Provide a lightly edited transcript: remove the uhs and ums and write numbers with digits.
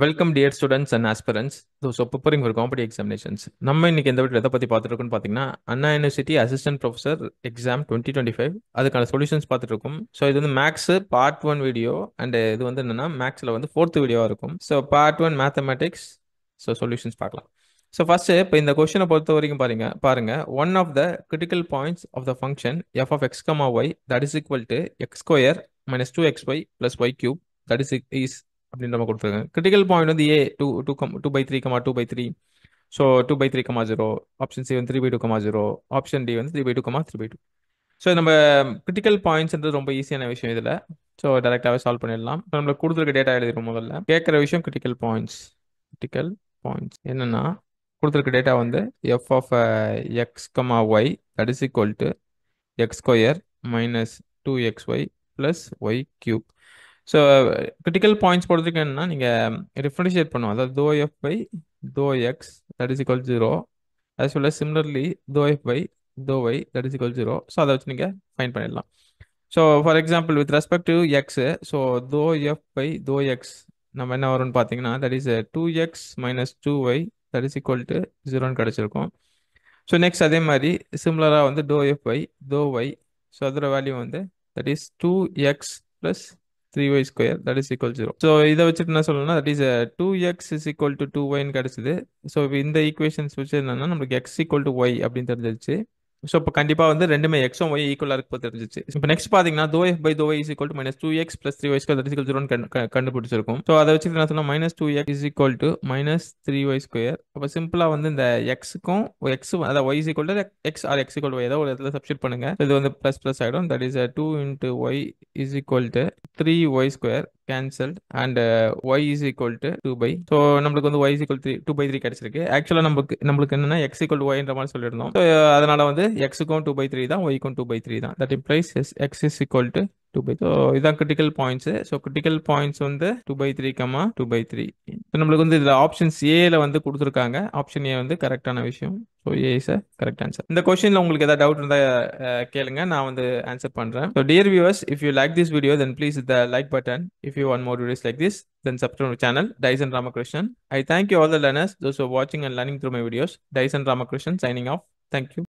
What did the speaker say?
Welcome dear students and aspirants so preparing for competitive examinations. நம்ம இன்னைக்கு எந்த video எதை பற்றி பார்த்துட்டு இருக்கோம்னு பார்த்தீங்கன்னா, அண்ணா யூனிவர்சிட்டி அசிஸ்டன்ட் ப்ரொஃபசர் எக்ஸாம் 2025 அதுக்கான சொல்யூஷன்ஸ் பார்த்துட்டு இருக்கோம். ஸோ இது வந்து மேக்ஸ் பார்ட் 1 வீடியோ அண்ட் இது வந்து என்னன்னா மேக்ஸில் வந்து 4th வீடியோவாக இருக்கும். So part 1 mathematics. So solutions பார்க்கலாம். ஸோ ஃபர்ஸ்ட் இப்போ இந்த கொஸ்டினை பொறுத்த வரைக்கும் பாருங்க one of the critical points of the function F of X comma Y that is equal to X square minus 2xy plus Y cube that is அப்படின்னு நம்ம கொடுத்துருக்காங்க. கிரிட்டிக்கல் பாயிண்ட் வந்து A two two comma 2/3 2/3. So 2/3 0. Option C வந்து 3/2 0. Option D வந்து 3/2 3/2. So நம்ம critical பாயிண்ட்ஸ்ன்றது ரொம்ப ஈஸியான விஷயம் இதில். ஸோ டேரெக்டாகவே சால்வ் பண்ணிடலாம். இப்போ நம்மளுக்கு கொடுத்துருக்க டேட்டா எழுதிடும். முதல்ல கேட்குற விஷயம் கிரிட்டிக்கல் பாயிண்ட்ஸ் என்னன்னா, கொடுத்துருக்க டேட்டா வந்து F of X comma Y that is equal to X square minus 2xy plus Y cube. So critical points பொறுத்தவரைக்கும் என்னன்னா, நீங்கள் டிஃபரன்ஷியேட் பண்ணுவோம். அதாவது do F by do X that is equal 0 as well as similarly do F by do Y that is equal 0. So அதை வச்சு நீங்கள் find பண்ணிடலாம். So for example with respect to X, so do F by do X நம்ம என்ன வரும்னு பார்த்தீங்கன்னா that is 2x minus 2y that is equal to 0ன்னு கிடச்சிருக்கும். ஸோ நெக்ஸ்ட் அதே மாதிரி சிமிலராக வந்து do F by do Y, so அதோட வேல்யூ வந்து that is 2x plus 3y square that is equal 0. So இதை வச்சுட்டு என்ன சொல்லணும்னா that is 2x is equal to 2yன்னு கிடச்சிது. ஸோ இந்த ஈக்குவேஷன்ஸ் வச்சு என்னன்னா நம்மளுக்கு x ஈக்குவல் டு ஒய் அப்படின்னு தெரிஞ்சிருச்சு. ஸோ இப்போ கண்டிப்பாக வந்து ரெண்டுமே எக்ஸும் ஒய் ஈக்குவலாக இருக்க தெரிஞ்சிச்சு. இப்போ நெக்ஸ்ட் பார்த்தீங்கன்னா do F by do Y is equal to minus 2x plus 3y square that is equal 0 கண்டுபிடிச்சிருக்கும். ஸோ அதை வச்சுட்டு என்ன சொன்னால் minus 2x is equal to minus 3y square. அப்போ சிம்பிளாக வந்து இந்த எக்ஸுக்கும் எக்ஸ் அதாவது Y is equal to X or X equal Y ஏதோ ஒரு இடத்துல சப்ஸ்டிட் பண்ணுங்க. இது வந்து ப்ளஸ் ப்ளஸ் ஆகிடும். That is 2 into Y is equal to 3y square cancelled and Y is equal to 2 so நம்மளுக்கு வந்து ஒய் இஸ் ஈக்குவல் 2/3 கிடைச்சிருக்கு. ஆக்சுவலாக நம்மளுக்கு என்னன்னா எக்ஸ் ஈக்குவல் ஒய்ன்ற மாதிரி சொல்லியிருந்தோம். ஸோ அதனால வந்து எக்ஸுக்கும் 2/3 தான், ஒய்க்கும் 2/3 தான். That implies X is equal to 2/3. So இதான் critical points. So critical points வந்து 2/3 2/3. ஸோ நம்மளுக்கு வந்து இதில் ஆப்ஷன்ஸ் ஏல வந்து கொடுத்துருக்காங்க. ஆப்ஷன் ஏ வந்து கரெக்டான விஷயம். So A is a correct answer. இந்த கொஸ்டின்ல உங்களுக்கு ஏதாவது டவுட் இருந்தால் கேளுங்க, நான் வந்து ஆன்சர் பண்றேன். So dear viewers, if you like this video then please the like button. If you want more videos like this, then subscribe to my channel, Dyson Ramakrishnan. I thank you all the learners, those who are watching and learning through my videos. Dyson Ramakrishnan signing off. Thank you.